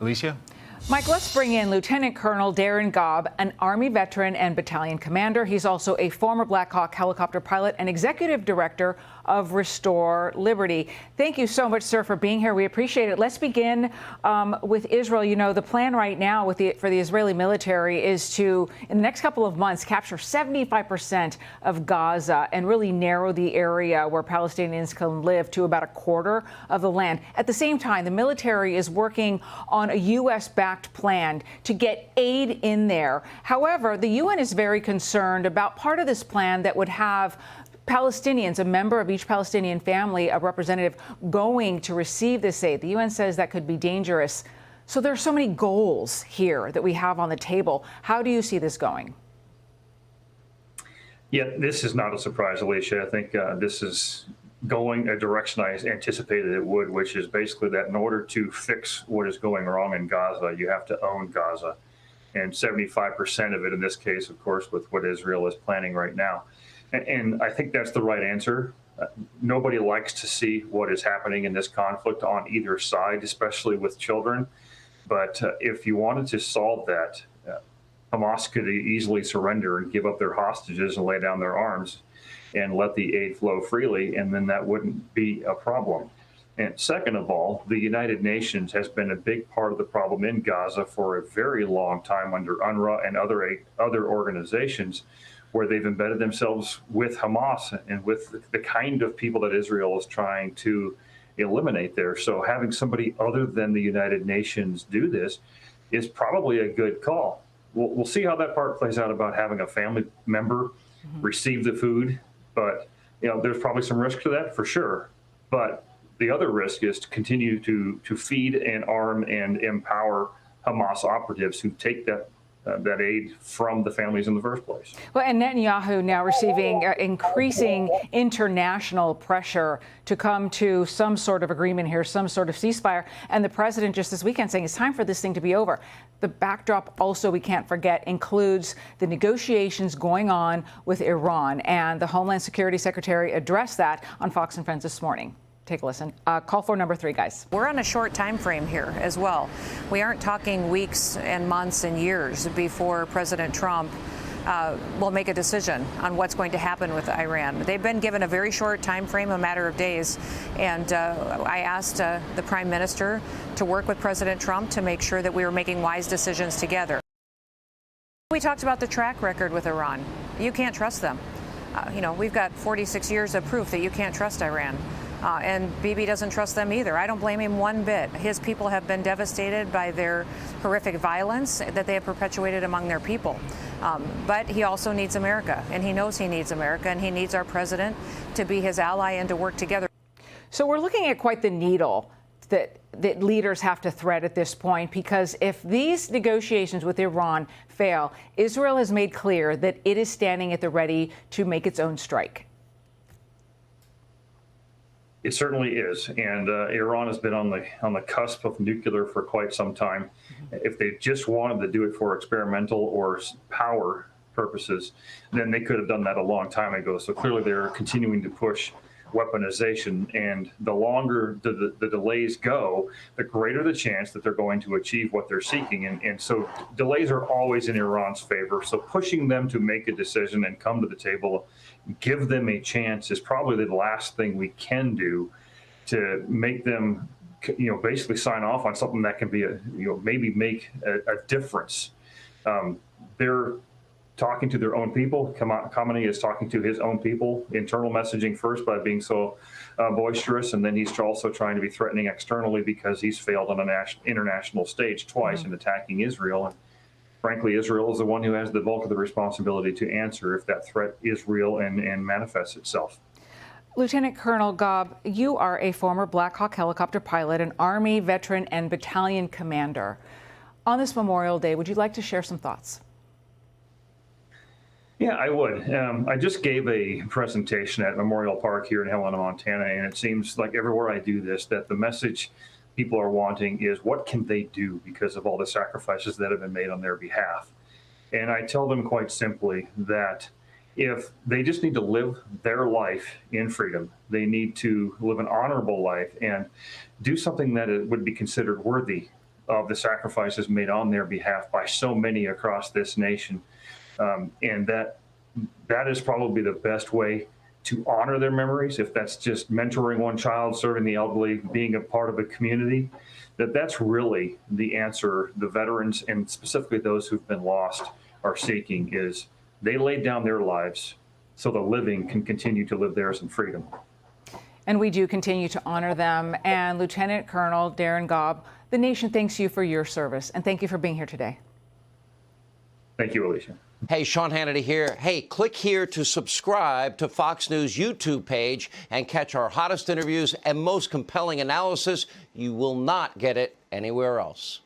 Alicia? Mike, let's bring in Lieutenant Colonel Darin Gaub, an Army veteran and battalion commander. He's also a former Black Hawk helicopter pilot and executive director of Restore Liberty. Thank you so much, sir, for being here. We appreciate it. Let's begin with Israel. You know, the plan right now for the Israeli military is to, in the next couple of months, capture 75% of Gaza and really narrow the area where Palestinians can live to about a quarter of the land. At the same time, the military is working on a U.S.-backed plan to get aid in there. However, the UN is very concerned about part of this plan that would have Palestinians, a member of each Palestinian family, a representative, going to receive this aid. The UN says that could be dangerous. So there are so many goals here that we have on the table. How do you see this going? Yeah, this is not a surprise, Alicia. I think this is going a direction I anticipated it would, which is basically that in order to fix what is going wrong in Gaza, you have to own Gaza. And 75% of it, in this case, of course, with what Israel is planning right now. And I think that's the right answer. Nobody likes to see what is happening in this conflict on either side, especially with children. But if you wanted to solve that, Hamas could easily surrender and give up their hostages and lay down their arms and let the aid flow freely, and then that wouldn't be a problem. And second of all, the United Nations has been a big part of the problem in Gaza for a very long time under UNRWA and other organizations, where they've embedded themselves with Hamas and with the kind of people that Israel is trying to eliminate there. So having somebody other than the United Nations do this is probably a good call. We'll see how that part plays out about having a family member receive the food. But you know, there's probably some risk to that for sure. But the other risk is to continue to feed and arm and empower Hamas operatives who take that aid from the families in the first place. Well, and Netanyahu now receiving increasing international pressure to come to some sort of agreement here, some sort of ceasefire. And the president just this weekend saying it's time for this thing to be over. The backdrop also, we can't forget, includes the negotiations going on with Iran. And the Homeland Security Secretary addressed that on Fox and Friends this morning. Take a listen. Call for number 3, guys. We're on a short time frame here as well. We aren't talking weeks and months and years before President Trump will make a decision on what's going to happen with Iran. They've been given a very short time frame, a matter of days. And I asked the Prime Minister to work with President Trump to make sure that we were making wise decisions together. We talked about the track record with Iran. You can't trust them. You know, we've got 46 years of proof that you can't trust Iran. And Bibi doesn't trust them either. I don't blame him one bit. His people have been devastated by their horrific violence that they have perpetuated among their people. But he also needs America, and he knows he needs America, and he needs our president to be his ally and to work together. So we're looking at quite the needle that leaders have to thread at this point, because if these negotiations with Iran fail, Israel has made clear that it is standing at the ready to make its own strike. It certainly is, and Iran has been on the cusp of nuclear for quite some time. If they just wanted to do it for experimental or power purposes, then they could have done that a long time ago. So clearly they're continuing to push weaponization, and the longer the delays go, the greater the chance that they're going to achieve what they're seeking. And so delays are always in Iran's favor. So pushing them to make a decision and come to the table, give them a chance, is probably the last thing we can do to make them, you know, basically sign off on something that can be maybe make a difference. They're talking to their own people. Khamenei is talking to his own people. Internal messaging first by being so boisterous, and then he's also trying to be threatening externally because he's failed on an international stage twice in attacking Israel. And frankly, Israel is the one who has the bulk of the responsibility to answer if that threat is real and manifests itself. Lieutenant Colonel Gaub, you are a former Black Hawk helicopter pilot, an Army veteran and battalion commander. On this Memorial Day, would you like to share some thoughts? Yeah, I would. I just gave a presentation at Memorial Park here in Helena, Montana, and it seems like everywhere I do this, that the message people are wanting is what can they do because of all the sacrifices that have been made on their behalf. And I tell them quite simply that if they just need to live their life in freedom, they need to live an honorable life and do something that would be considered worthy of the sacrifices made on their behalf by so many across this nation. And that is probably the best way to honor their memories. If that's just mentoring one child, serving the elderly, being a part of a community, that's really the answer the veterans, and specifically those who've been lost, are seeking. Is they laid down their lives so the living can continue to live theirs in freedom. And we do continue to honor them. And Lieutenant Colonel Darin Gaub, the nation thanks you for your service, and thank you for being here today. Thank you, Alicia. Hey, Sean Hannity here. Hey, click here to subscribe to Fox News YouTube page and catch our hottest interviews and most compelling analysis. You will not get it anywhere else.